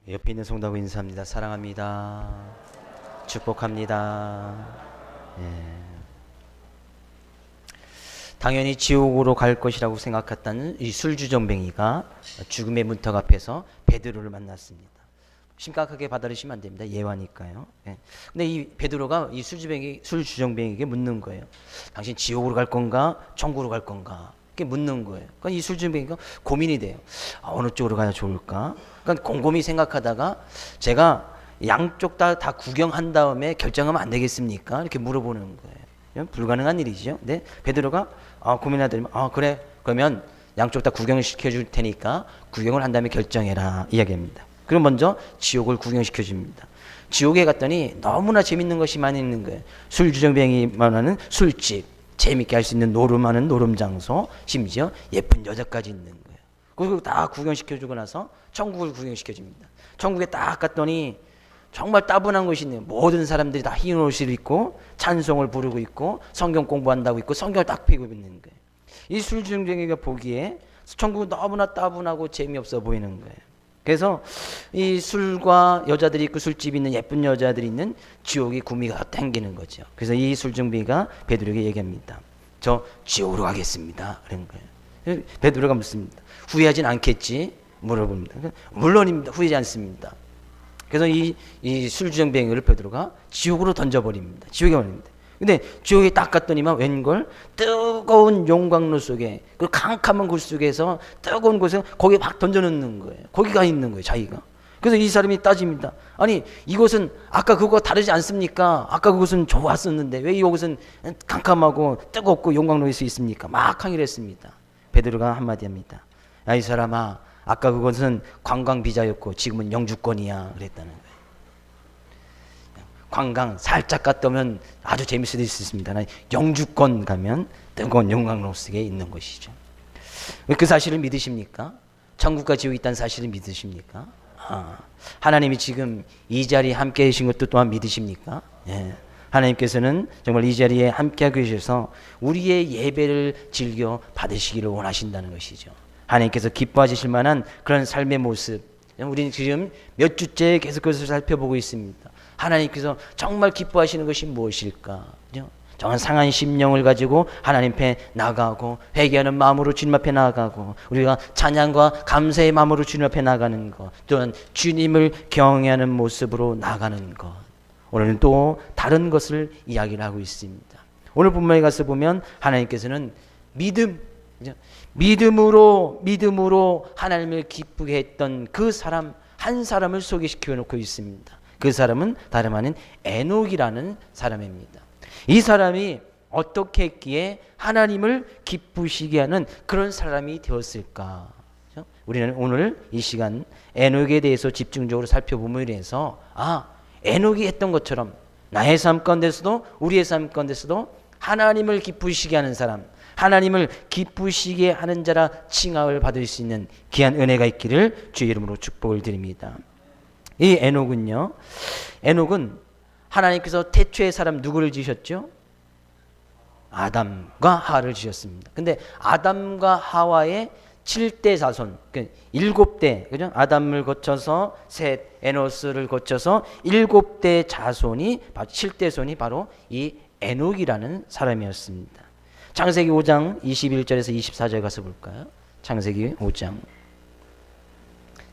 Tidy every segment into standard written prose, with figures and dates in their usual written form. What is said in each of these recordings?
옆에 있는 성도하고 인사합니다. 사랑합니다. 축복합니다. 예. 당연히 지옥으로 갈 것이라고 생각했던 이 술주정뱅이가 죽음의 문턱 앞에서 베드로를 만났습니다. 심각하게 받아들이시면 안 됩니다. 예화니까요. 예. 근데 이 베드로가 이 술주정뱅이에게 묻는 거예요. 당신 지옥으로 갈 건가? 천국으로 갈 건가? 이렇게 묻는 거예요. 그러니까 이 술주정뱅이가 고민이 돼요. 어느 쪽으로 가야 좋을까? 그러니까 곰곰이 생각하다가 제가 양쪽 다 구경한 다음에 결정하면 안 되겠습니까? 이렇게 물어보는 거예요. 불가능한 일이죠. 근데 베드로가 고민하더니 그래, 그러면 양쪽 다 구경을 시켜줄 테니까 구경을 한 다음에 결정해라 이야기합니다. 그럼 먼저 지옥을 구경시켜 줍니다. 지옥에 갔더니 너무나 재밌는 것이 많이 있는 거예요. 술주정뱅이만 하는 술집, 재밌게 할 수 있는 노름하는 노름 장소, 심지어 예쁜 여자까지 있는 거예요. 그리고 다 구경시켜주고 나서 천국을 구경시켜줍니다. 천국에 딱 갔더니 정말 따분한 것이 있네요. 모든 사람들이 다 흰 옷을 입고 찬송을 부르고 있고 성경 공부한다고 있고 성경을 딱 펴고 있는 거예요. 이 술주정뱅이가 보기에 천국은 너무나 따분하고 재미없어 보이는 거예요. 그래서 이 술과 여자들이 있고 술집이 있는 예쁜 여자들이 있는 지옥이 구미가 땡기는 거죠. 그래서 이 술주정뱅이가 베드로에게 얘기합니다. 저 지옥으로 가겠습니다. 그런 거예요. 베드로가 묻습니다. 후회하진 않겠지? 물어봅니다. 물론입니다. 후회하지 않습니다. 그래서 이 술주정뱅이를 베드로가 지옥으로 던져버립니다. 지옥에 버립니다. 근데 지옥에 딱 갔더니만 웬걸 뜨거운 용광로 속에 그 캄캄한 곳 속에서 뜨거운 곳에 거기에 막 던져놓는 거예요. 거기가 있는 거예요, 자기가. 그래서 이 사람이 따집니다. 아니, 이곳은 아까 그거 다르지 않습니까? 아까 그곳은 좋았었는데 왜 이곳은 캄캄하고 뜨겁고 용광로일 수 있습니까? 막 항의를 했습니다. 베드로가 한마디 합니다. 야, 이 사람아, 아까 그것은 관광 비자였고 지금은 영주권이야 그랬다는 거예요. 관광 살짝 갔다 오면 아주 재밌을 수 있습니다. 영주권 가면 뜨거운 용광로 속에 있는 것이죠. 그 사실을 믿으십니까? 천국과 지옥이 있다는 사실을 믿으십니까? 하나님이 지금 이 자리에 함께 계신 것도 또한 믿으십니까? 예. 하나님께서는 정말 이 자리에 함께하고 계셔서 우리의 예배를 즐겨 받으시기를 원하신다는 것이죠. 하나님께서 기뻐하실 만한 그런 삶의 모습, 우리는 지금 몇 주째 계속 그것을 살펴보고 있습니다. 하나님께서 정말 기뻐하시는 것이 무엇일까? 정한 상한 심령을 가지고 하나님 앞에 나가고 회개하는 마음으로 주님 앞에 나가고 우리가 찬양과 감사의 마음으로 주님 앞에 나가는 것, 또한 주님을 경외하는 모습으로 나가는 것. 오늘은 또 다른 것을 이야기를 하고 있습니다. 오늘 본문에 가서 보면 하나님께서는 믿음으로 하나님을 기쁘게 했던 그 사람 한 사람을 소개시켜 놓고 있습니다. 그 사람은 다름 아닌 에녹이라는 사람입니다. 이 사람이 어떻게 했기에 하나님을 기쁘시게 하는 그런 사람이 되었을까? 우리는 오늘 이 시간 에녹에 대해서 집중적으로 살펴보므로 인해서 에녹이 했던 것처럼 나의 삶 가운데서도 우리의 삶 가운데서도 하나님을 기쁘시게 하는 사람, 하나님을 기쁘시게 하는 자라 칭함을 받을 수 있는 귀한 은혜가 있기를 주의 이름으로 축복을 드립니다. 이 에녹은 하나님께서 태초의 사람 누구를 지으셨죠? 아담과 하와를 지었습니다. 근데 아담과 하와의 7대 자손, 7대, 그죠? 아담을 거쳐서 셋, 에노스를 거쳐서 7대 자손이, 7대 손이 바로 이 에녹이라는 사람이었습니다. 창세기 5장 21절에서 24절 가서 볼까요? 창세기 5장.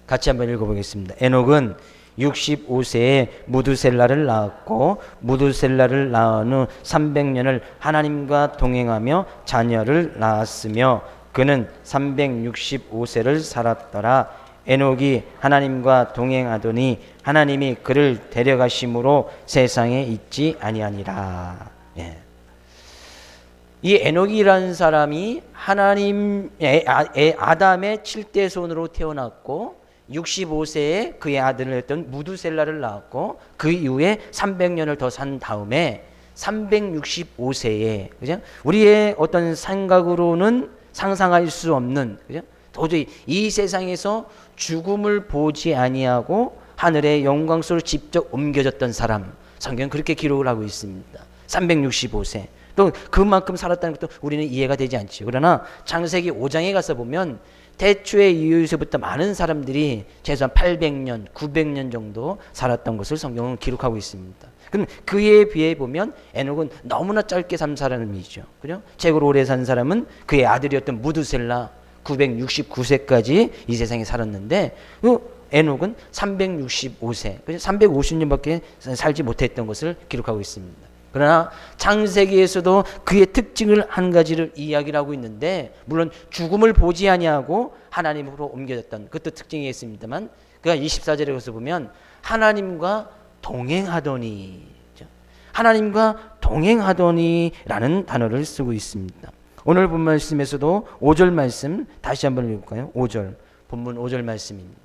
같이 한번 읽어보겠습니다. 에녹은 65세에 무두셀라를 낳았고 무두셀라를 낳은 후 300년을 하나님과 동행하며 자녀를 낳았으며 그는 365세를 살았더라. 에녹이 하나님과 동행하더니 하나님이 그를 데려가심으로 세상에 있지 아니하니라. 예. 이 에녹이라는 사람이 하나님의 아담의 7대 손으로 태어났고 65세에 그의 아들을 했던 무두셀라를 낳았고 그 이후에 300년을 더 산 다음에 365세에 그죠? 우리의 어떤 생각으로는 상상할 수 없는 그죠? 도저히 이 세상에서 죽음을 보지 아니하고 하늘의 영광 속으로 직접 옮겨졌던 사람, 성경은 그렇게 기록을 하고 있습니다. 365세. 또 그만큼 살았다는 것도 우리는 이해가 되지 않죠. 그러나 창세기 5장에 가서 보면 태초의 이후에서부터 많은 사람들이 최소한 800년, 900년 정도 살았던 것을 성경은 기록하고 있습니다. 그럼 그에 비해 보면 에녹은 너무나 짧게 산 사람이죠. 그죠? 최고로 오래 산 사람은 그의 아들이었던 무드셀라 969세까지 이 세상에 살았는데 에녹은 365세, 350년밖에 살지 못했던 것을 기록하고 있습니다. 그러나 창세기에서도 그의 특징을 한 가지를 이야기를 하고 있는데, 물론 죽음을 보지 아니하고 하나님으로 옮겨졌던 그것도 특징이 있습니다만, 그가 24절에 가서 보면 하나님과 동행하더니, 하나님과 동행하더니라는 단어를 쓰고 있습니다. 오늘 본 말씀에서도 5절 말씀 다시 한번 읽을까요? 5절, 본문 5절 말씀입니다.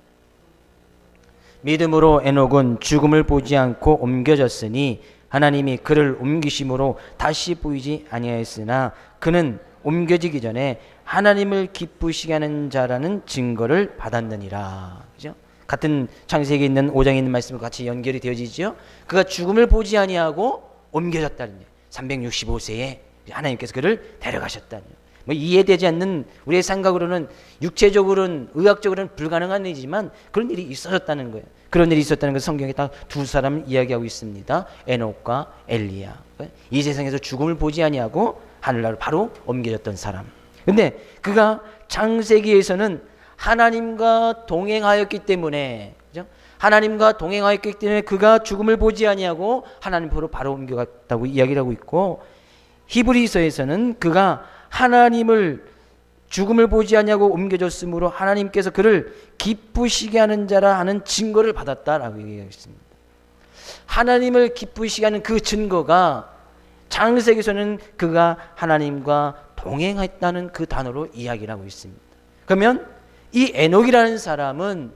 믿음으로 에녹은 죽음을 보지 않고 옮겨졌으니 하나님이 그를 옮기심으로 다시 보이지 아니하였으나 그는 옮겨지기 전에 하나님을 기쁘시게 하는 자라는 증거를 받았느니라. 그죠? 같은 창세기에 있는 5장에 있는 말씀과 같이 연결이 되어지죠. 그가 죽음을 보지 아니하고 옮겨졌다는 거예요. 365세에 하나님께서 그를 데려가셨다는 거예요. 뭐 이해되지 않는 우리의 생각으로는, 육체적으로는, 의학적으로는 불가능한 일이지만 그런 일이 있었다는 거예요. 그런 일이 있었다는 것을 성경에 딱 두 사람을 이야기하고 있습니다. 에녹과 엘리야. 이 세상에서 죽음을 보지 아니하고 하늘나라로 바로 옮겨졌던 사람. 근데 그가 창세기에서는 하나님과 동행하였기 때문에, 그죠? 하나님과 동행하였기 때문에 그가 죽음을 보지 아니하고 하나님으로 바로 옮겨갔다고 이야기를 하고 있고, 히브리서에서는 그가 하나님을 죽음을 보지 아니하고 옮겨졌으므로 하나님께서 그를 기쁘시게 하는 자라 하는 증거를 받았다라고 얘기했습니다. 하나님을 기쁘시게 하는 그 증거가 창세기에서는 그가 하나님과 동행했다는 그 단어로 이야기를 하고 있습니다. 그러면 이 에녹이라는 사람은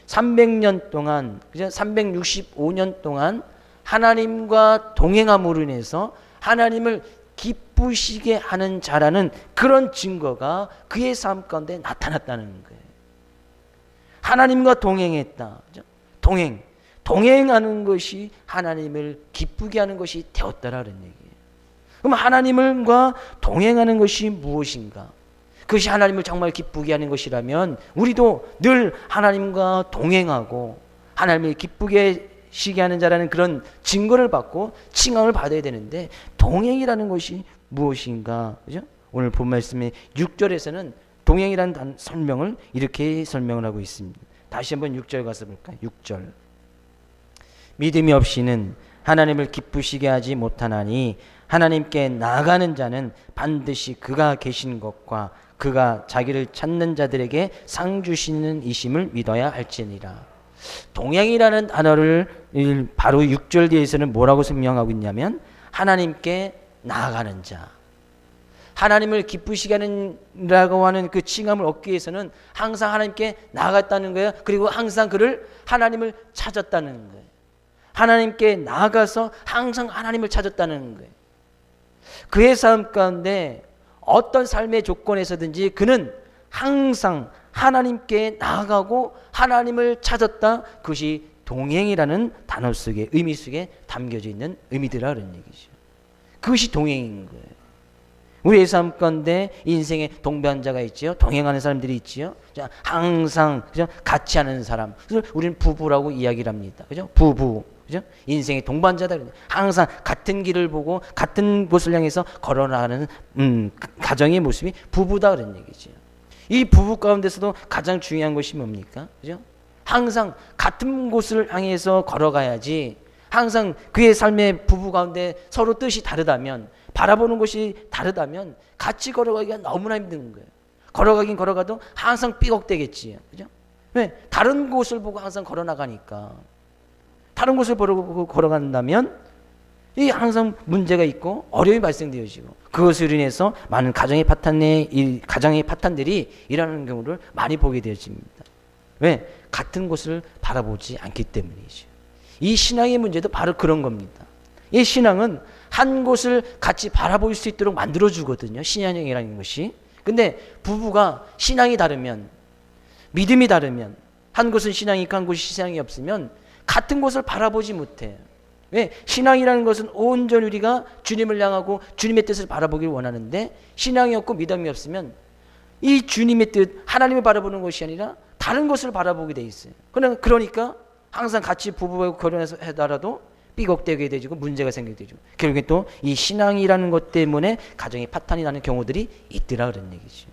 300년 동안, 365년 동안 하나님과 동행함으로 인해서 하나님을 기쁘시게 하는 자라는 그런 증거가 그의 삶 가운데 나타났다는 거예요. 하나님과 동행했다. 동행하는 것이 하나님을 기쁘게 하는 것이 되었다라는 얘기예요. 그럼 하나님과 동행하는 것이 무엇인가? 그것이 하나님을 정말 기쁘게 하는 것이라면 우리도 늘 하나님과 동행하고 하나님을 기쁘게 시게 하는 자라는 그런 증거를 받고 칭함을 받아야 되는데, 동행이라는 것이 무엇인가? 그죠? 오늘 본 말씀의 6절에서는 동행이라는 설명을 이렇게 설명을 하고 있습니다. 다시 한번 6절 가서 볼까요? 6절. 믿음이 없이는 하나님을 기쁘시게 하지 못하나니 하나님께 나아가는 자는 반드시 그가 계신 것과 그가 자기를 찾는 자들에게 상 주시는 이심을 믿어야 할지니라. 동행이라는 단어를 바로 6절 뒤에서는 뭐라고 설명하고 있냐면 하나님께 나아가는 자, 하나님을 기쁘시게 하는라고 하는 그 칭함을 얻기 위해서는 항상 하나님께 나아갔다는 거예요. 그리고 항상 그를 하나님을 찾았다는 거예요. 하나님께 나아가서 항상 하나님을 찾았다는 거예요. 그의 삶 가운데 어떤 삶의 조건에서든지 그는 항상 하나님께 나아가고 하나님을 찾았다. 그것이 동행이라는 단어 속에, 의미 속에 담겨져 있는 의미들이라는 얘기죠. 그것이 동행인 거예요. 우리의 삶 가운데 인생의 동반자가 있지요. 동행하는 사람들이 있지요. 항상 그죠? 같이 하는 사람. 그래서 우리는 부부라고 이야기를 합니다. 그죠? 부부. 그죠? 인생의 동반자다. 항상 같은 길을 보고 같은 곳을 향해서 걸어나가는 가정의 모습이 부부다 그런 얘기죠. 이 부부 가운데서도 가장 중요한 것이 뭡니까? 그죠? 항상 같은 곳을 향해서 걸어가야지. 항상 그의 삶의 부부 가운데 서로 뜻이 다르다면, 바라보는 것이 다르다면 같이 걸어가기가 너무나 힘든 거예요. 걸어가긴 걸어가도 항상 삐걱대겠지. 그죠? 왜? 다른 곳을 보고 항상 걸어나가니까. 다른 곳을 보고 걸어간다면 이 항상 문제가 있고 어려움이 발생되어지고, 그것으로 인해서 많은 가정의 파탄들이 일어나는 경우를 많이 보게 되어집니다. 왜? 같은 곳을 바라보지 않기 때문이죠. 이 신앙의 문제도 바로 그런 겁니다. 이 신앙은 한 곳을 같이 바라볼 수 있도록 만들어주거든요. 신앙이라는 것이. 근데 부부가 신앙이 다르면, 믿음이 다르면, 한 곳은 신앙이 있고 한 곳이 신앙이 없으면 같은 곳을 바라보지 못해요. 왜? 신앙이라는 것은 온전히 우리가 주님을 향하고 주님의 뜻을 바라보길 원하는데, 신앙이 없고 믿음이 없으면 이 주님의 뜻, 하나님을 바라보는 것이 아니라 다른 것을 바라보게 돼 있어요. 그러니까 항상 같이 부부하고 결혼해서 하더라도 삐걱대게 되고 문제가 생기게 되죠. 결국에 또 이 신앙이라는 것 때문에 가정에 파탄이 나는 경우들이 있더라 그런 얘기죠.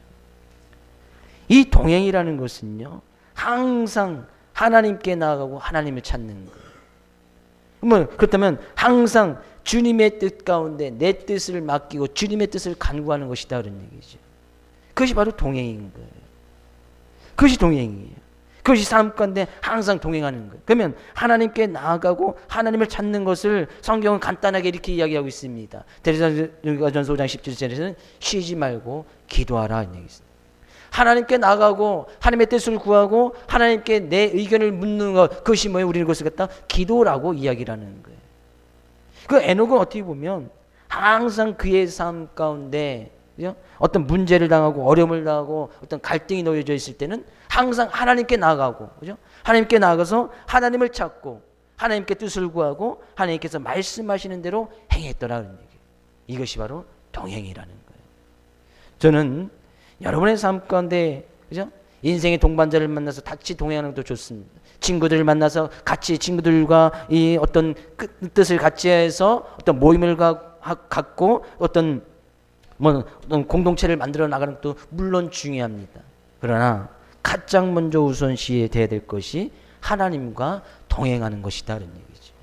이 동행이라는 것은요, 항상 하나님께 나아가고 하나님을 찾는 거예요. 그렇다면 항상 주님의 뜻 가운데 내 뜻을 맡기고 주님의 뜻을 간구하는 것이다 그런 얘기죠. 그것이 바로 동행인 거예요. 그것이 동행이에요. 그것이 삶 가운데 항상 동행하는 거예요. 그러면 하나님께 나아가고 하나님을 찾는 것을 성경은 간단하게 이렇게 이야기하고 있습니다. 데살로니가전서 5장 17절에서는 쉬지 말고 기도하라 이런 얘기 있습니다. 하나님께 나아가고 하나님의 뜻을 구하고 하나님께 내 의견을 묻는 것, 그것이 뭐예요? 우리는 그것을 갖다 기도라고 이야기를 하는 거예요. 그 에녹은 어떻게 보면 항상 그의 삶 가운데, 그죠? 어떤 문제를 당하고 어려움을 당하고 어떤 갈등이 놓여져 있을 때는 항상 하나님께 나아가고, 그죠? 하나님께 나아가서 하나님을 찾고 하나님께 뜻을 구하고 하나님께서 말씀하시는 대로 행했더라 그런 얘기예요. 이것이 바로 동행이라는 거예요. 저는 여러분의 삶 가운데, 그죠? 인생의 동반자를 만나서 같이 동행하는 것도 좋습니다. 친구들을 만나서 같이 친구들과 이 어떤 뜻을 같이 해서 어떤 모임을 갖고 어떤 공동체를 만들어 나가는 것도 물론 중요합니다. 그러나 가장 먼저 우선시해야 될 것이 하나님과 동행하는 것이다 그런 얘기죠.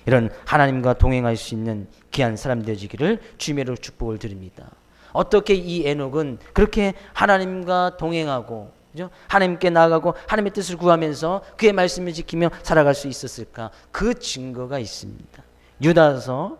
이런 하나님과 동행할 수 있는 귀한 사람 되시기를 주님으로 축복을 드립니다. 어떻게 이 에녹은 그렇게 하나님과 동행하고, 그죠? 하나님께 나아가고 하나님의 뜻을 구하면서 그의 말씀을 지키며 살아갈 수 있었을까? 그 증거가 있습니다. 유다서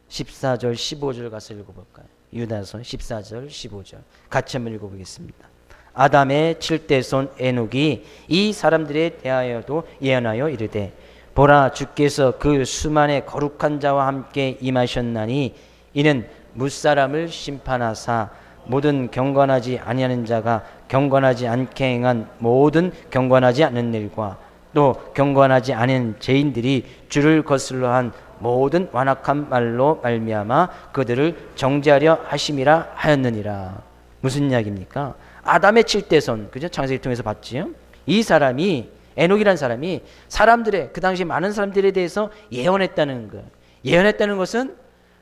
14절 15절 가서 읽어볼까요? 유다서 14절 15절 같이 한번 읽어보겠습니다. 아담의 7대 손 에녹이 이 사람들에 대하여도 예언하여 이르되 보라 주께서 그 수만의 거룩한 자와 함께 임하셨나니 이는 무사람을 심판하사 모든 경건하지 아니하는 자가 경건하지 않게 행한 모든 경건하지 않은 일과 또 경건하지 않은 죄인들이 주를 거슬러 한 모든 완악한 말로 말미암아 그들을 정죄하려 하심이라 하였느니라. 무슨 이야기입니까? 아담의 7대 손, 그죠? 창세기 통해서 봤지요. 이 사람이, 에녹이라는 사람이 사람들의, 그 당시 많은 사람들에 대해서 예언했다는 거예요. 예언했다는 것은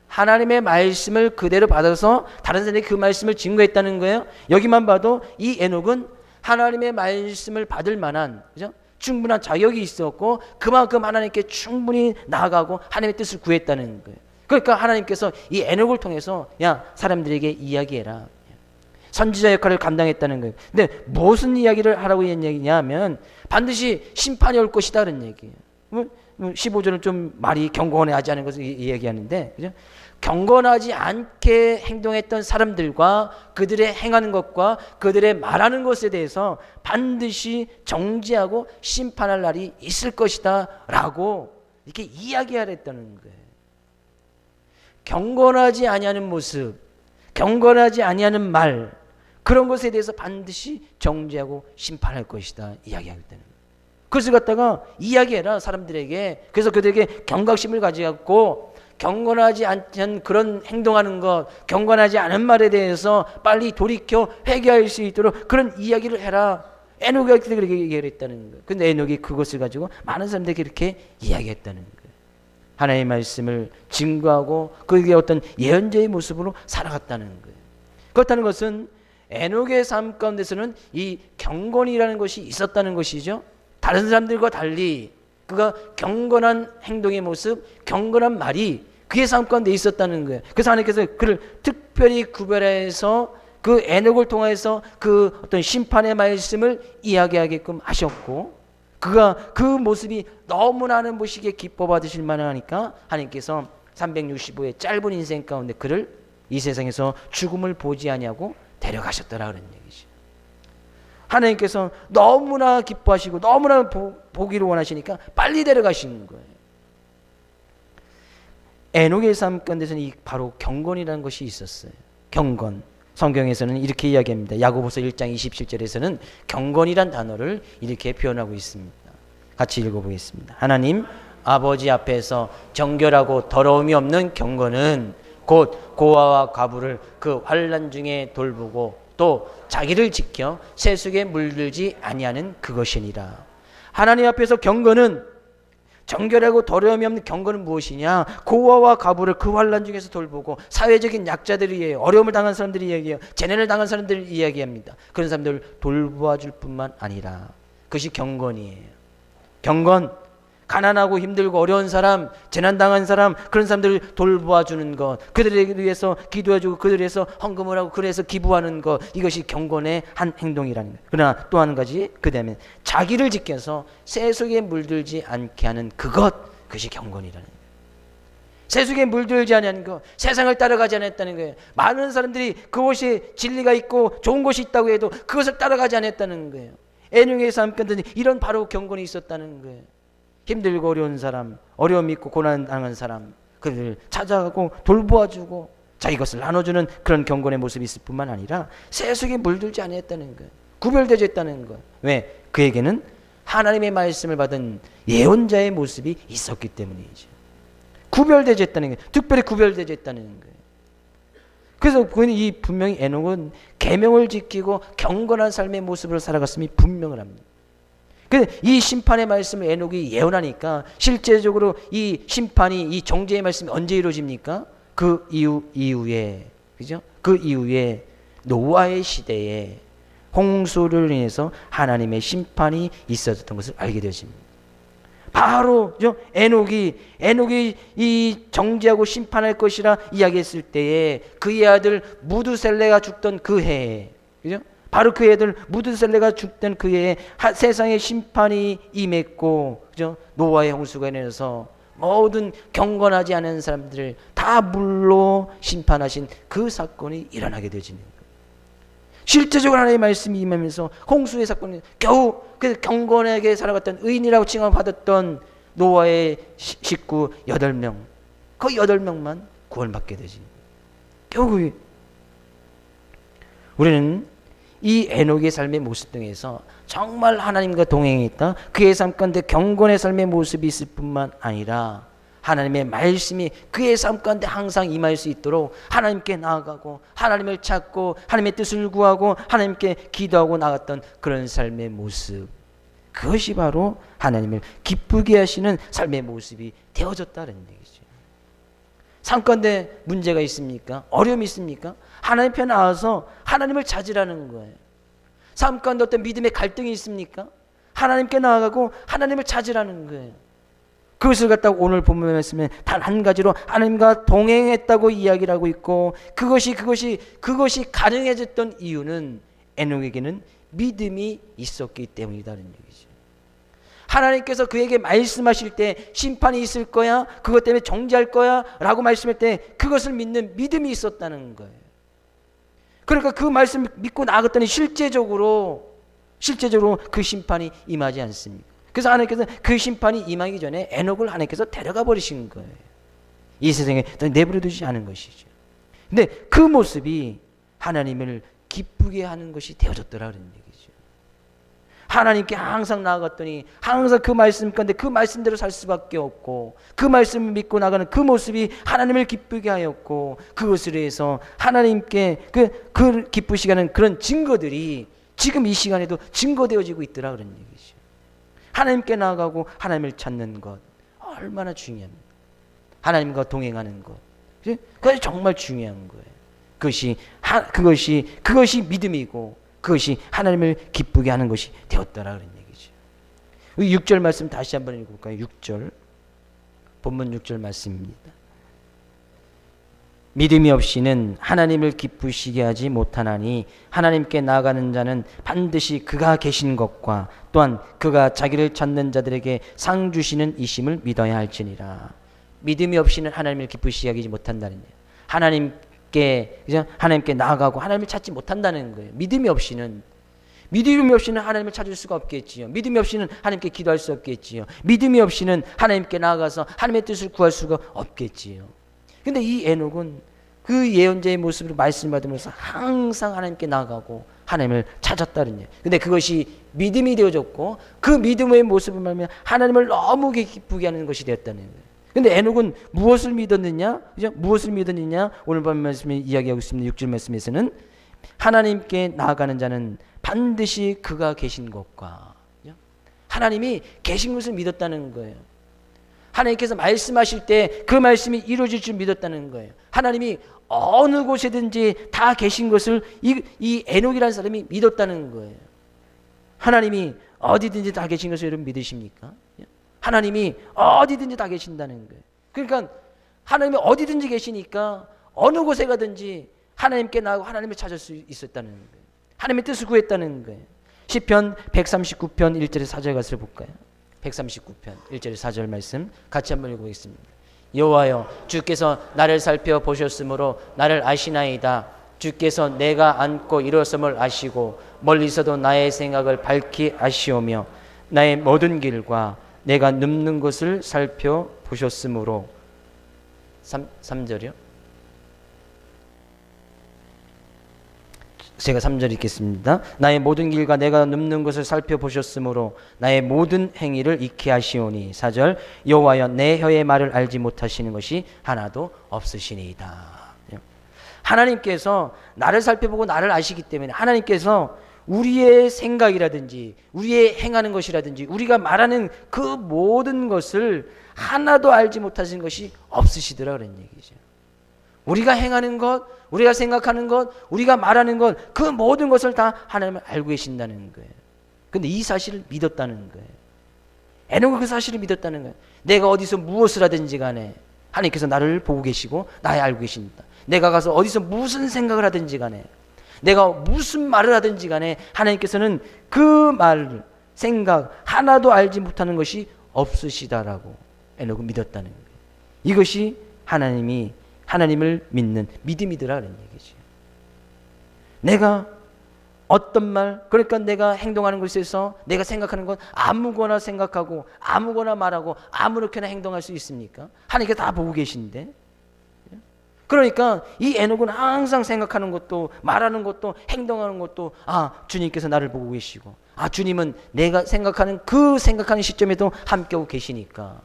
하나님의 말씀을 그대로 받아서 다른 사람에게 그 말씀을 증거했다는 거예요. 여기만 봐도 이 에녹은 하나님의 말씀을 받을 만한, 그죠? 충분한 자격이 있었고 그만큼 하나님께 충분히 나아가고 하나님의 뜻을 구했다는 거예요. 그러니까 하나님께서 이 에녹을 통해서 야 사람들에게 이야기해라. 선지자 역할을 감당했다는 거예요. 근데 무슨 이야기를 하라고 얘기냐면 반드시 심판이 올 것이다 그런 얘기예요. 15절은 좀 말이 경건하지 않은 것을 이야기하는데, 그죠? 경건하지 않게 행동했던 사람들과 그들의 행하는 것과 그들의 말하는 것에 대해서 반드시 정죄하고 심판할 날이 있을 것이다 라고 이렇게 이야기하랬다는 거예요. 경건하지 아니하는 모습, 경건하지 아니하는 말, 그런 것에 대해서 반드시 정죄하고 심판할 것이다 이야기하겠다는 거예요. 그것을 갖다가 이야기해라 사람들에게. 그래서 그들에게 경각심을 가져갖고 경건하지 않은 그런 행동하는 것, 경건하지 않은 말에 대해서 빨리 돌이켜 회개할 수 있도록 그런 이야기를 해라. 에녹이 그렇게 얘기를 했다는 거예요. 근데 에녹이 그것을 가지고 많은 사람들에게 이렇게 이야기했다는 거예요. 하나님의 말씀을 증거하고 그게 어떤 예언자의 모습으로 살아갔다는 거예요. 그렇다는 것은 에녹의 삶 가운데서는 이 경건이라는 것이 있었다는 것이죠. 다른 사람들과 달리 그가 경건한 행동의 모습, 경건한 말이 그의 삶 가운데 있었다는 거예요. 그래서 하나님께서 그를 특별히 구별해서 그 에녹을 통해서 그 어떤 심판의 말씀을 이야기하게끔 하셨고, 그가 그 모습이 너무나 하는 보시기에 기뻐 받으실 만하니까 하나님께서 365의 짧은 인생 가운데 그를 이 세상에서 죽음을 보지 아니하고 데려가셨더라 그런 얘기죠. 하나님께서 너무나 기뻐하시고 너무나 보기를 원하시니까 빨리 데려가시는 거예요. 에녹의 삶 가운데서는 바로 경건이라는 것이 있었어요. 경건. 성경에서는 이렇게 이야기합니다. 야고보서 1장 27절에서는 경건이란 단어를 이렇게 표현하고 있습니다. 같이 읽어보겠습니다. 하나님 아버지 앞에서 정결하고 더러움이 없는 경건은 곧 고아와 과부를 그 환난 중에 돌보고 또 자기를 지켜 세속에 물들지 아니하는 그것이니라. 하나님 앞에서 경건은, 정결하고 더러움이 없는 경건은 무엇이냐? 고아와 과부를 그 환난 중에서 돌보고 사회적인 약자들을 위해, 어려움을 당한 사람들이 이야기해요. 재난을 당한 사람들을 이야기합니다. 그런 사람들을 돌보아줄 뿐만 아니라, 그것이 경건이에요. 경건, 가난하고 힘들고 어려운 사람, 재난당한 사람, 그런 사람들을 돌보아주는 것, 그들을 위해서 기도해주고 그들을 위해서 헌금을 하고 그래서 기부하는 것, 이것이 경건의 한 행동이라는 거예요. 그러나 또 한 가지, 그 다음에 자기를 지켜서 세속에 물들지 않게 하는 그것이 경건이라는 거예요. 세속에 물들지 않는 것, 세상을 따라가지 않았다는 거예요. 많은 사람들이 그것이 진리가 있고 좋은 것이 있다고 해도 그것을 따라가지 않았다는 거예요. 에녹의 삶 가운데 이런 바로 경건이 있었다는 거예요. 힘들고 어려운 사람, 어려움 있고 고난 당한 사람, 그들을 찾아가고 돌보아주고 자기 것을 나눠주는 그런 경건의 모습이 있을 뿐만 아니라 세속에 물들지 않았다는 거예요. 구별되지 않았다는 거예요. 왜? 그에게는 하나님의 말씀을 받은 예언자의 모습이 있었기 때문이죠. 구별되지 않았다는 거예요. 특별히 구별되지 않았다는 거예요. 그래서 이 분명히 에녹은 계명을 지키고 경건한 삶의 모습으로 살아갔음이 분명을 합니다. 이 심판의 말씀을 에녹이 예언하니까 실제적으로 이 심판이, 이 정죄의 말씀이 언제 이루어집니까? 그 이후에, 그죠? 그 이후에 노아의 시대에 홍수를 인해서 하나님의 심판이 있어졌던 것을 알게 되어집니다. 바로 에녹이 이 정죄하고 심판할 것이라 이야기했을 때에 그의 아들 무두셀레가 죽던 그 해에, 그죠? 바로 그 애들 무드셀레가 죽던 그 해에 세상의 심판이 임했고, 그죠? 노아의 홍수가 인해서 모든 경건하지 않은 사람들을 다 물로 심판하신 그 사건이 일어나게 되어지는 거예요. 실제적으로 하나님의 말씀이 임하면서 홍수의 사건이 겨우 그 경건하게 살아갔던 의인이라고 칭함받았던 노아의 식구 8명, 그 8명만 구원받게 되지. 겨우 우리는 이 에녹의 삶의 모습 등에서 정말 하나님과 동행했다, 그의 삶 가운데 경건의 삶의 모습이 있을 뿐만 아니라 하나님의 말씀이 그의 삶 가운데 항상 임할 수 있도록 하나님께 나아가고 하나님을 찾고 하나님의 뜻을 구하고 하나님께 기도하고 나갔던 그런 삶의 모습, 그것이 바로 하나님을 기쁘게 하시는 삶의 모습이 되어졌다는 얘기죠. 삶 가운데 문제가 있습니까? 어려움이 있습니까? 하나님 편에 나와서 하나님을 찾으라는 거예요. 삶 가운데 어떤 믿음의 갈등이 있습니까? 하나님께 나아가고 하나님을 찾으라는 거예요. 그것을 갖다가 오늘 본문에 말씀에 단 한 가지로 하나님과 동행했다고 이야기를 하고 있고, 그것이 가능해졌던 이유는 에녹에게는 믿음이 있었기 때문이라는 얘기죠. 하나님께서 그에게 말씀하실 때 심판이 있을 거야, 그것 때문에 정죄할 거야 라고 말씀할 때 그것을 믿는 믿음이 있었다는 거예요. 그러니까 그 말씀을 믿고 나갔더니 실제적으로 그 심판이 임하지 않습니까? 그래서 하나님께서 그 심판이 임하기 전에 에녹을 하나님께서 데려가 버리신 거예요. 이 세상에 내버려 두지 않은 것이죠. 근데 그 모습이 하나님을 기쁘게 하는 것이 되어졌더라 그런 얘기죠. 하나님께 항상 나아갔더니 항상 그 말씀 가운데 그 말씀대로 살 수밖에 없고, 그 말씀을 믿고 나가는 그 모습이 하나님을 기쁘게 하였고, 그것을 위해서 하나님께 그 기쁘시게 하는 그런 증거들이 지금 이 시간에도 증거되어지고 있더라 그런 얘기죠. 하나님께 나아가고 하나님을 찾는 것 얼마나 중요합니다. 하나님과 동행하는 것, 그것이 정말 중요한 거예요. 그것이 믿음이고 그것이 하나님을 기쁘게 하는 것이 되었다라 그런 얘기죠. 6절 말씀 다시 한번 읽어볼까요? 6절, 본문 6절 말씀입니다. 믿음이 없이는 하나님을 기쁘시게 하지 못하나니 하나님께 나아가는 자는 반드시 그가 계신 것과 또한 그가 자기를 찾는 자들에게 상 주시는 이심을 믿어야 할지니라. 믿음이 없이는 하나님을 기쁘시게 하지 못한다는 거예요. 하나님께 나아가고 하나님을 찾지 못한다는 거예요. 믿음이 없이는 하나님을 찾을 수가 없겠지요. 믿음이 없이는 하나님께 기도할 수 없겠지요. 믿음이 없이는 하나님께 나아가서 하나님의 뜻을 구할 수가 없겠지요. 근데 이 에녹은 그 예언자의 모습으로 말씀을 받으면서 항상 하나님께 나아가고 하나님을 찾았다는 거예요. 근데 그것이 믿음이 되어졌고, 그 믿음의 모습을 말하면 하나님을 너무 기쁘게 하는 것이 되었다는 거예요. 근데 에녹은 무엇을 믿었느냐? 그죠? 무엇을 믿었느냐? 오늘 밤 말씀에 이야기하고 있습니다. 6절 말씀에서는 하나님께 나아가는 자는 반드시 그가 계신 것과, 하나님이 계신 것을 믿었다는 거예요. 하나님께서 말씀하실 때 그 말씀이 이루어질 줄 믿었다는 거예요. 하나님이 어느 곳에든지 다 계신 것을 이 에녹이라는 사람이 믿었다는 거예요. 하나님이 어디든지 다 계신 것을 여러분 믿으십니까? 하나님이 어디든지 다 계신다는 거예요. 그러니까 하나님이 어디든지 계시니까 어느 곳에 가든지 하나님께 나가고 하나님을 찾을 수 있었다는 거예요. 하나님의 뜻을 구했다는 거예요. 시편 139편 1절에 4절 가서 볼까요? 139편 1절에 4절 말씀 같이 한번 읽어보겠습니다. 여호와여, 주께서 나를 살펴보셨으므로 나를 아시나이다. 주께서 내가 앉고 일어섬을 아시고 멀리서도 나의 생각을 밝히 아시오며 나의 모든 길과 내가 눕는 것을 살펴보셨으므로. 3절이요? 제가 3절 읽겠습니다. 나의 모든 길과 내가 눕는 것을 살펴보셨으므로 나의 모든 행위를 익히 하시오니. 4절 여호와여, 내 혀의 말을 알지 못하시는 것이 하나도 없으시니이다. 하나님께서 나를 살펴보고 나를 아시기 때문에 하나님께서 우리의 생각이라든지 우리의 행하는 것이라든지 우리가 말하는 그 모든 것을 하나도 알지 못하시는 것이 없으시더라 그런 얘기죠. 우리가 행하는 것, 우리가 생각하는 것, 우리가 말하는 것, 그 모든 것을 다 하나님은 알고 계신다는 거예요. 근데 이 사실을 믿었다는 거예요. 에녹은 그 사실을 믿었다는 거예요. 내가 어디서 무엇을 하든지 간에 하나님께서 나를 보고 계시고 나에 알고 계신다. 내가 가서 어디서 무슨 생각을 하든지 간에 내가 무슨 말을 하든지 간에 하나님께서는 그 말, 생각 하나도 알지 못하는 것이 없으시다라고 에녹은 믿었다는 거예요. 이것이 하나님을 믿는 믿음이더라 그런 얘기죠. 내가 어떤 말, 그러니까 내가 행동하는 것에서 내가 생각하는 건 아무거나 생각하고 아무거나 말하고 아무렇게나 행동할 수 있습니까? 하나님께서 다 보고 계신데. 그러니까 이 에녹은 항상 생각하는 것도 말하는 것도 행동하는 것도 주님께서 나를 보고 계시고 주님은 내가 생각하는 그 생각하는 시점에도 함께하고 계시니까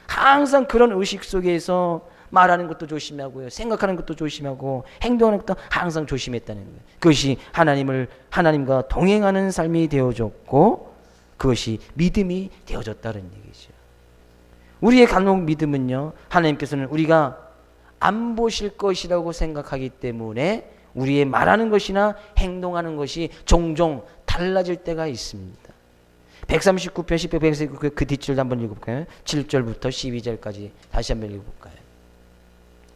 항상 그런 의식 속에서 말하는 것도 조심하고요, 생각하는 것도 조심하고 행동하는 것도 항상 조심했다는 거예요. 그것이 하나님과 동행하는 삶이 되어졌고 그것이 믿음이 되어졌다는 얘기죠. 우리의 간혹 믿음은요, 하나님께서는 우리가 안 보실 것이라고 생각하기 때문에 우리의 말하는 것이나 행동하는 것이 종종 달라질 때가 있습니다. 139편 10편 139편 그 뒷줄도 한번 읽어볼까요? 7절부터 12절까지 다시 한번 읽어볼까요?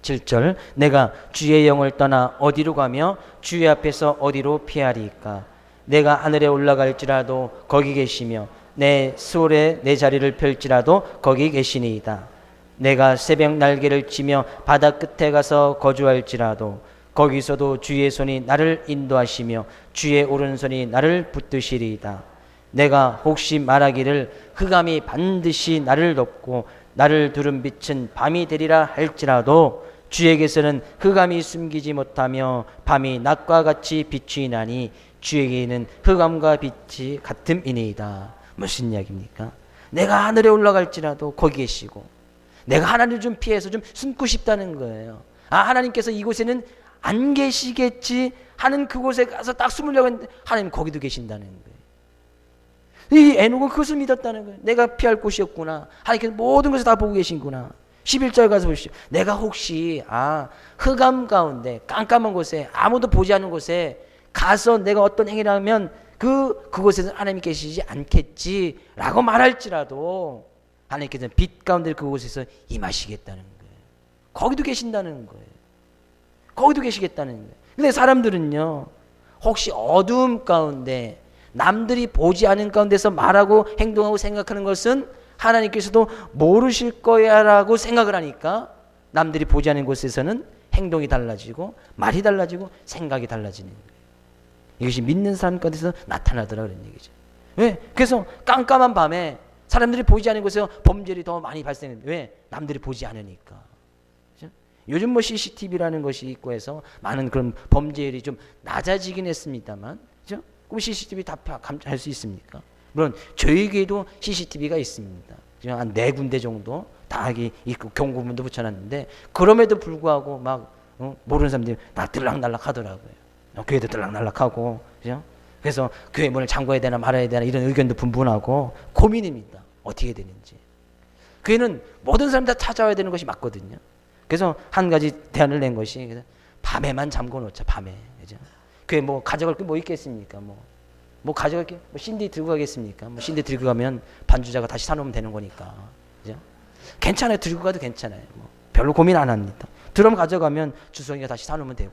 7절 내가 주의 영을 떠나 어디로 가며 주의 앞에서 어디로 피하리까? 내가 하늘에 올라갈지라도 거기 계시며 내 수월에 내 자리를 펼지라도 거기 계시니이다. 내가 새벽 날개를 치며 바다 끝에 가서 거주할지라도 거기서도 주의 손이 나를 인도하시며 주의 오른손이 나를 붙드시리이다. 내가 혹시 말하기를 흑암이 반드시 나를 덮고 나를 두른 빛은 밤이 되리라 할지라도 주에게서는 흑암이 숨기지 못하며 밤이 낮과 같이 비추이 나니 주에게는 흑암과 빛이 같음이니이다. 무슨 이야기입니까? 내가 하늘에 올라갈지라도 거기 계시고 내가 하나님을 좀 피해서 좀 숨고 싶다는 거예요. 하나님께서 이곳에는 안 계시겠지 하는 그곳에 가서 딱 숨으려고 했는데 하나님 거기도 계신다는 거예요. 이 에녹은 그것을 믿었다는 거예요. 내가 피할 곳이었구나. 하나님께서 모든 것을 다 보고 계신구나. 11절 가서 보십시오. 내가 혹시 흑암 가운데 깜깜한 곳에 아무도 보지 않는 곳에 가서 내가 어떤 행위를 하면 그곳에서 하나님이 계시지 않겠지라고 말할지라도 하나님께서는 빛 가운데 그곳에서 임하시겠다는 거예요. 거기도 계신다는 거예요. 거기도 계시겠다는 거예요. 근데 사람들은요, 혹시 어두움 가운데 남들이 보지 않은 가운데서 말하고 행동하고 생각하는 것은 하나님께서도 모르실 거야 라고 생각을 하니까 남들이 보지 않는 곳에서는 행동이 달라지고 말이 달라지고 생각이 달라지는 거예요. 이것이 믿는 사람 가운데서 나타나더라 그런 얘기죠. 왜? 그래서 깜깜한 밤에 사람들이 보지 않는 곳에서 범죄들이 더 많이 발생해요. 왜? 남들이 보지 않으니까. 그렇죠? 요즘 뭐 CCTV라는 것이 있고 해서 많은 그런 범죄율이 좀 낮아지긴 했습니다만, 그렇죠? 그럼 CCTV 다 감찰할 수 있습니까? 물론 저희 교회도 CCTV가 있습니다. 한 4군데 정도 다 있고 경고문도 붙여놨는데 그럼에도 불구하고 막 모르는 사람들이 다 들락날락 하더라고요. 교회도 들락날락하고, 그죠? 그래서 교회 문을 잠궈야 되나 말아야 되나 이런 의견도 분분하고 고민입니다. 어떻게 되는지. 교회는 모든 사람 다 찾아와야 되는 것이 맞거든요. 그래서 한 가지 대안을 낸 것이 밤에만 잠궈 놓자. 밤에. 그죠? 교회 뭐 가져갈 게 뭐 있겠습니까? 뭐 가져갈 게 뭐 CD 들고 가겠습니까? 뭐 CD 들고 가면 반주자가 다시 사놓으면 되는 거니까. 그죠? 괜찮아요. 들고 가도 괜찮아요. 뭐 별로 고민 안 합니다. 드럼 가져가면 주성이가 다시 사놓으면 되고.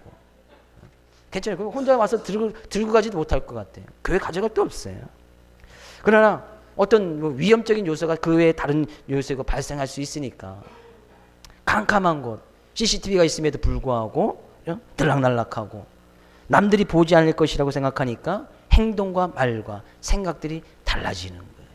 괜찮아요. 그럼 혼자 와서 들고 가지도 못할 것 같아요. 교회 가져갈 데 없어요. 그러나 어떤 뭐 위험적인 요소가 그 외에 다른 요소가 발생할 수 있으니까 캄캄한 곳, CCTV가 있음에도 불구하고 들락날락하고 남들이 보지 않을 것이라고 생각하니까 행동과 말과 생각들이 달라지는 거예요.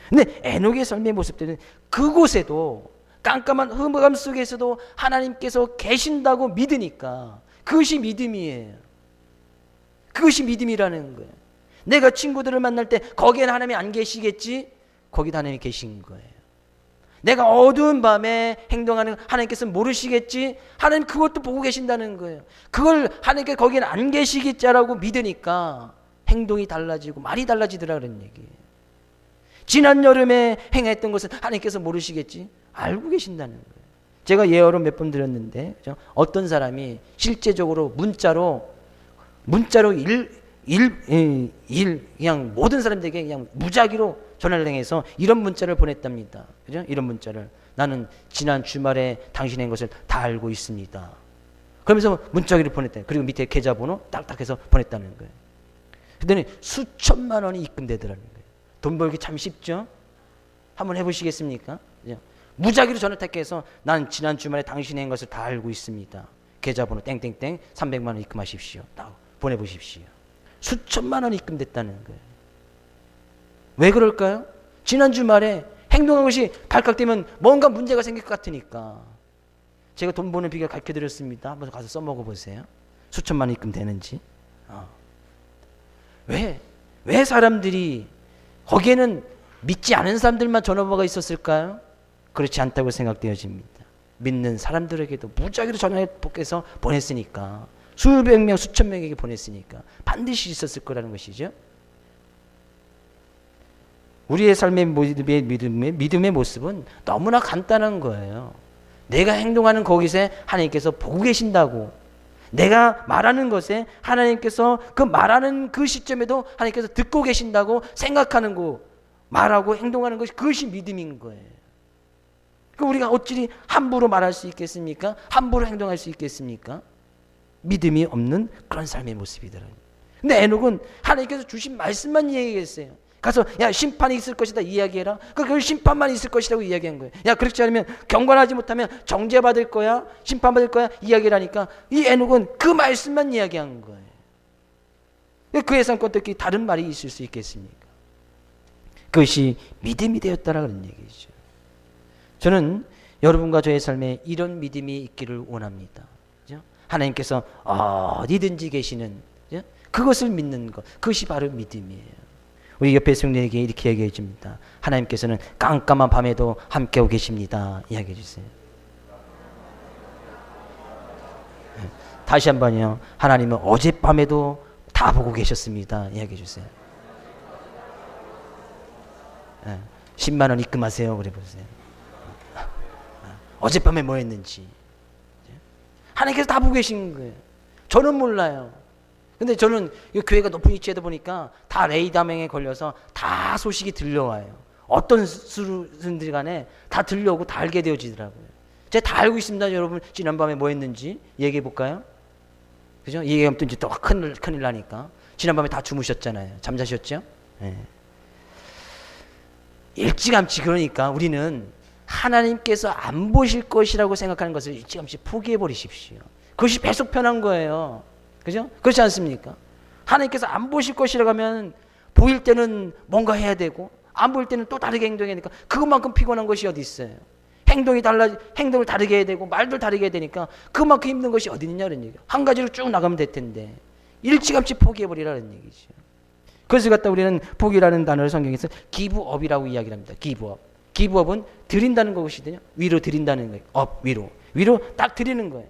근데 에녹의 삶의 모습들은 그곳에도 깜깜한 흑암 속에서도 하나님께서 계신다고 믿으니까 그것이 믿음이에요. 그것이 믿음이라는 거예요. 내가 친구들을 만날 때 거기에는 하나님이 안 계시겠지? 거기도 하나님이 계신 거예요. 내가 어두운 밤에 행동하는 하나님께서 모르시겠지? 하나님 그것도 보고 계신다는 거예요. 그걸 하나님께 거기에는 안 계시겠지라고 믿으니까 행동이 달라지고 말이 달라지더라 그런 얘기예요. 지난 여름에 행했던 것은 하나님께서 모르시겠지? 알고 계신다는 거예요. 제가 예언을 몇 번 드렸는데 그죠? 어떤 사람이 실제적으로 문자로 그냥 모든 사람들에게 그냥 무작위로 전화를 행해서 이런 문자를 보냈답니다. 그죠? 이런 문자를 나는 지난 주말에 당신의 것을 다 알고 있습니다. 그러면서 문자기를 보냈다. 그리고 밑에 계좌번호 딱딱해서 보냈다는 거예요. 그랬더니 수천만 원이 입금되더라는 거예요. 돈 벌기 참 쉽죠? 한번 해보시겠습니까? 그죠? 무작위로 전화 택해서 난 지난 주말에 당신의 것을 다 알고 있습니다. 계좌번호 땡땡땡 300만 원 입금하십시오. 딱 보내보십시오. 수천만 원이 입금됐다는 거예요. 왜 그럴까요? 지난 주말에 행동한 것이 발각되면 뭔가 문제가 생길 것 같으니까. 제가 돈 버는 비결 가르쳐드렸습니다. 한번 가서 써먹어 보세요. 수천만 원 입금되는지. 왜 사람들이 거기에는 믿지 않은 사람들만 전화번호가 있었을까요? 그렇지 않다고 생각되어집니다. 믿는 사람들에게도 무작위로 전화해서 보냈으니까 수백 명 수천 명에게 보냈으니까 반드시 있었을 거라는 것이죠. 우리의 삶의 믿음의 모습은 너무나 간단한 거예요. 내가 행동하는 거기서 하나님께서 보고 계신다고, 내가 말하는 것에 하나님께서 그 말하는 그 시점에도 하나님께서 듣고 계신다고 생각하는 거, 말하고 행동하는 것이 그것이 믿음인 거예요. 우리가 어찌 함부로 말할 수 있겠습니까? 함부로 행동할 수 있겠습니까? 믿음이 없는 그런 삶의 모습이더라고요. 근데 에녹은 하나님께서 주신 말씀만 이야기했어요. 가서 야 심판이 있을 것이다 이야기해라. 그 심판만 있을 것이라고 이야기한 거예요. 야 그렇지 않으면 경건하지 못하면 정죄받을 거야, 심판받을 거야 이야기를 하니까 이 에녹은 그 말씀만 이야기한 거예요. 그의 삶과 어떻게 다른 말이 있을 수 있겠습니까? 그것이 믿음이 되었다라 그런 얘기죠. 저는 여러분과 저의 삶에 이런 믿음이 있기를 원합니다. 그죠? 하나님께서 어디든지 계시는, 그죠? 그것을 믿는 것, 그것이 바로 믿음이에요. 우리 옆에 성도에게 이렇게 얘기해 줍니다. 하나님께서는 깜깜한 밤에도 함께하고 계십니다. 이야기해 주세요. 다시 한번요. 하나님은 어젯밤에도 다 보고 계셨습니다. 이야기해 주세요. 10만 원 입금하세요. 그래 보세요. 어젯밤에 뭐 했는지. 하나님께서 다 보고 계신 거예요. 저는 몰라요. 근데 저는 이 교회가 높은 위치에다 보니까 다 레이더망에 걸려서 다 소식이 들려와요. 어떤 수순들 간에 다 들려오고 다 알게 되어지더라고요. 제가 다 알고 있습니다. 여러분 지난밤에 뭐 했는지 얘기해 볼까요? 그죠? 얘기하면 또 이제 또 큰일 나니까. 지난밤에 다 주무셨잖아요. 잠자셨죠? 네. 일찌감치 그러니까 우리는 하나님께서 안 보실 것이라고 생각하는 것을 일찌감치 포기해 버리십시오. 그것이 배속 편한 거예요. 그죠? 그렇지 않습니까? 하나님께서 안 보실 것이라고 하면 보일 때는 뭔가 해야 되고 안 보일 때는 또 다르게 행동해야 되니까 그것만큼 피곤한 것이 어디 있어요? 행동을 다르게 해야 되고 말도 다르게 해야 되니까 그만큼 힘든 것이 어디 있냐 그런 얘기예요. 한 가지로 쭉 나가면 될 텐데 일찌감치 포기해 버리라는 얘기죠. 그래서 갖다 우리는 포기라는 단어를 성경에서 기브업이라고 이야기를 합니다. 기브업. 기브업은 드린다는 것이거든요. 위로 드린다는 거예요. 위로 딱 드리는 거예요.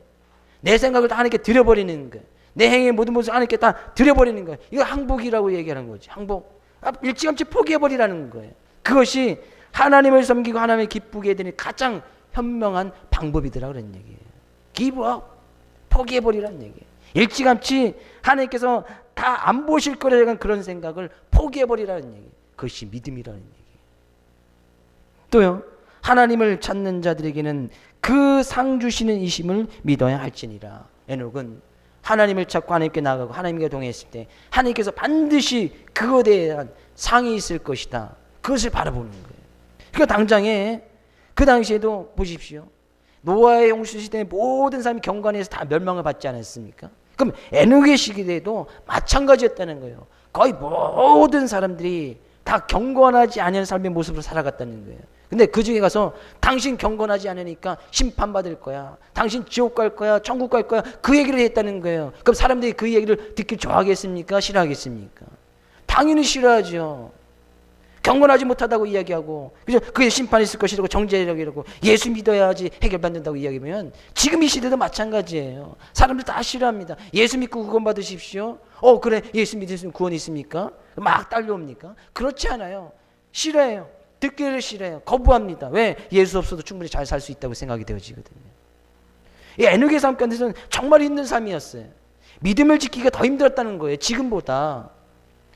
내 생각을 다 하나님께 드려버리는 거예요. 내 행위의 모든 모습을 하나님께 다 드려버리는 거예요. 이거 항복이라고 얘기하는 거지. 항복. 일찌감치 포기해버리라는 거예요. 그것이 하나님을 섬기고 하나님을 기쁘게 해드리는 가장 현명한 방법이더라 그런 얘기예요. give up. 포기해버리라는 얘기예요. 일찌감치 하나님께서 다 안 보실 거라는 그런 생각을 포기해버리라는 얘기예요. 그것이 믿음이라는 얘기예요. 또요. 하나님을 찾는 자들에게는 그 상 주시는 이심을 믿어야 할지니라. 에녹은 하나님을 찾고 하나님께 나아가고 하나님과 동행했을 때 하나님께서 반드시 그것에 대한 상이 있을 것이다. 그것을 바라보는 거예요. 그러니까 당장에 그 당시에도 보십시오. 노아의 홍수 시대에 모든 사람이 경건해서 다 멸망을 받지 않았습니까? 그럼 에녹의 시기에도 마찬가지였다는 거예요. 거의 모든 사람들이 다 경건하지 않은 삶의 모습으로 살아갔다는 거예요. 근데 그 중에 가서 당신 경건하지 않으니까 심판받을 거야. 당신 지옥 갈 거야. 천국 갈 거야. 그 얘기를 했다는 거예요. 그럼 사람들이 그 얘기를 듣길 좋아하겠습니까? 싫어하겠습니까? 당연히 싫어하죠. 경건하지 못하다고 이야기하고, 그죠? 그게 심판이 있을 것이라고, 정죄력이라고, 예수 믿어야지 해결받는다고 이야기하면 지금 이 시대도 마찬가지예요. 사람들 다 싫어합니다. 예수 믿고 구원 받으십시오. 그래, 예수 믿으시면 구원이 있습니까? 막 딸려옵니까? 그렇지 않아요. 싫어해요. 듣기를 싫어해요. 거부합니다. 왜? 예수 없어도 충분히 잘 살 수 있다고 생각이 되어지거든요. 이 에녹의 삶 가운데서는 정말 힘든 삶이었어요. 믿음을 지키기가 더 힘들었다는 거예요. 지금보다.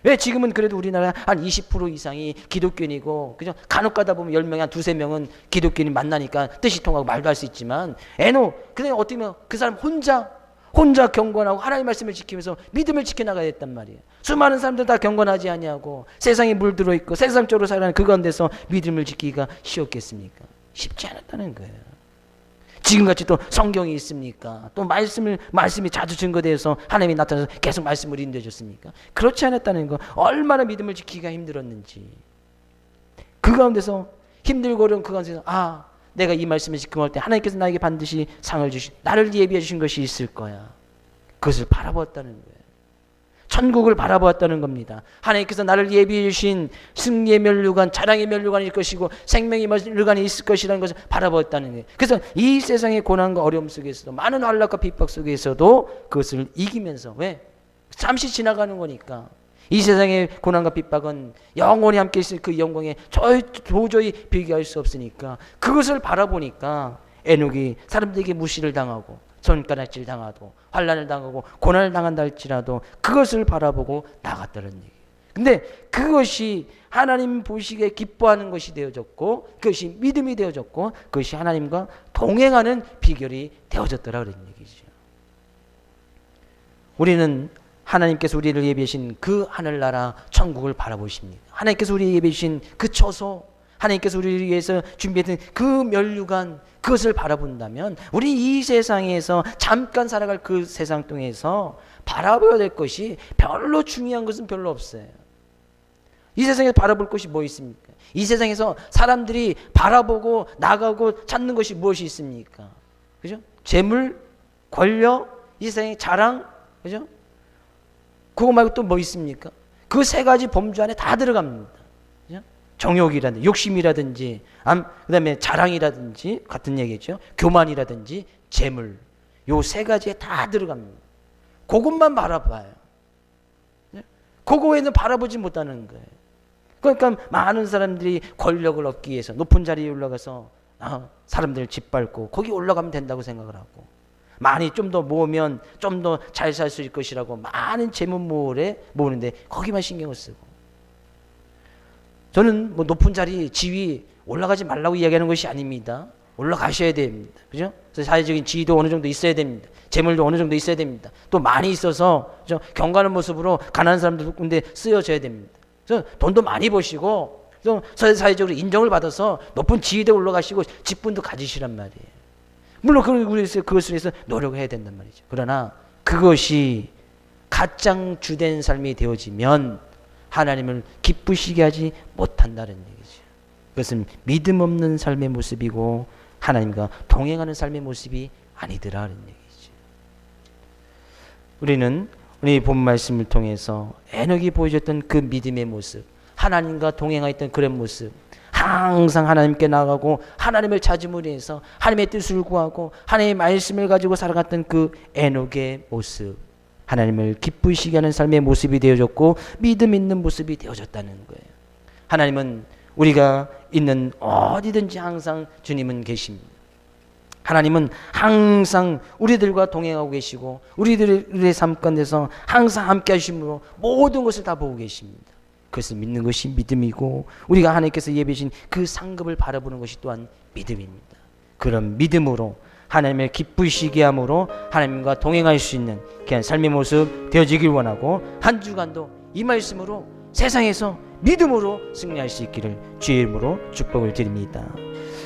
왜? 지금은 그래도 우리나라 한 20% 이상이 기독교인이고, 그죠? 간혹 가다 보면 10명에 한 두세 명은 기독교인이 만나니까 뜻이 통하고 말도 할 수 있지만, 에녹, 그냥 어떻게 보면 그 사람 혼자 경건하고 하나님의 말씀을 지키면서 믿음을 지켜나가야 했단 말이에요. 수많은 사람들 다 경건하지 아니하고 세상에 물들어 있고 세상적으로 살아가는 그 가운데서 믿음을 지키기가 쉬웠겠습니까? 쉽지 않았다는 거예요. 지금같이 또 성경이 있습니까? 또 말씀이 자주 증거되어서 하나님이 나타나서 계속 말씀을 인도해 줬습니까? 그렇지 않았다는 거. 얼마나 믿음을 지키기가 힘들었는지. 그 가운데서 힘들고 어려운 그 가운데서 내가 이 말씀을 지킴할 때 하나님께서 나에게 반드시 상을 나를 예비해 주신 것이 있을 거야. 그것을 바라보았다는 거예요. 천국을 바라보았다는 겁니다. 하나님께서 나를 예비해 주신 승리의 면류관, 자랑의 면류관일 것이고 생명의 면류관이 있을 것이라는 것을 바라보았다는 거예요. 그래서 이 세상의 고난과 어려움 속에서도 많은 환난과 핍박 속에서도 그것을 이기면서, 왜? 잠시 지나가는 거니까. 이 세상의 고난과 핍박은 영원히 함께 있을 그 영광에 도저히 비교할 수 없으니까 그것을 바라보니까 에녹이 사람들에게 무시를 당하고 손가락질 당하고 환난을 당하고 고난을 당한다 할지라도 그것을 바라보고 나갔다는 얘기예요. 근데 그것이 하나님 보시기에 기뻐하는 것이 되어졌고 그것이 믿음이 되어졌고 그것이 하나님과 동행하는 비결이 되어졌더라 그런 얘기죠. 우리는 하나님께서 우리를 예비하신 그 하늘나라 천국을 바라보십니다. 하나님께서 우리를 예비하신 그 처소, 하나님께서 우리를 위해서 준비했던 그 면류관, 그것을 바라본다면 우리 이 세상에서 잠깐 살아갈 그 세상 동에서 바라봐야 될 것이 별로 중요한 것은 별로 없어요. 이 세상에서 바라볼 것이 뭐 있습니까? 이 세상에서 사람들이 바라보고 나가고 찾는 것이 무엇이 있습니까? 그죠? 재물, 권력, 이 세상의 자랑, 그죠? 그거 말고 또 뭐 있습니까? 그 세 가지 범주 안에 다 들어갑니다. 그죠? 정욕이라든지 욕심이라든지 그다음에 자랑이라든지 같은 얘기죠. 교만이라든지 재물, 요 세 가지에 다 들어갑니다. 그것만 바라봐요. 그거 외에는 바라보지 못하는 거예요. 그러니까 많은 사람들이 권력을 얻기 위해서 높은 자리에 올라가서 사람들을 짓밟고 거기 올라가면 된다고 생각을 하고 많이 좀 더 모으면 좀 더 잘 살 수 있을 것이라고 많은 재물 모으는데 거기만 신경을 쓰고 저는 뭐 높은 자리 지위 올라가지 말라고 이야기하는 것이 아닙니다. 올라가셔야 됩니다. 그죠? 그래서 사회적인 지위도 어느 정도 있어야 됩니다. 재물도 어느 정도 있어야 됩니다. 또 많이 있어서 그죠? 경건한 모습으로 가난한 사람들 군데 쓰여져야 됩니다. 그래서 돈도 많이 버시고 사회적으로 인정을 받아서 높은 지위에 올라가시고 직분도 가지시란 말이에요. 물론 그것을 위해서 노력을 해야 된단 말이죠. 그러나 그것이 가장 주된 삶이 되어지면 하나님을 기쁘시게 하지 못한다는 얘기죠. 그것은 믿음 없는 삶의 모습이고 하나님과 동행하는 삶의 모습이 아니더라는 얘기죠. 우리는 우리 본 말씀을 통해서 에녹이 보여줬던 그 믿음의 모습, 하나님과 동행하였던 그런 모습, 항상 하나님께 나가고 하나님을 찾음으로 해서 하나님의 뜻을 구하고 하나님의 말씀을 가지고 살아갔던 그 에녹의 모습, 하나님을 기쁘시게 하는 삶의 모습이 되어졌고 믿음 있는 모습이 되어졌다는 거예요. 하나님은 우리가 있는 어디든지 항상 주님은 계십니다. 하나님은 항상 우리들과 동행하고 계시고 우리들의 삶 가운데서 항상 함께 하심으로 모든 것을 다 보고 계십니다. 그것을 믿는 것이 믿음이고 우리가 하나님께서 예비하신 그 상급을 바라보는 것이 또한 믿음입니다. 그런 믿음으로 하나님을 기쁘시게 함으로 하나님과 동행할 수 있는 귀한 삶의 모습 되어지길 원하고 한 주간도 이 말씀으로 세상에서 믿음으로 승리할 수 있기를 주의 이름으로 축복을 드립니다.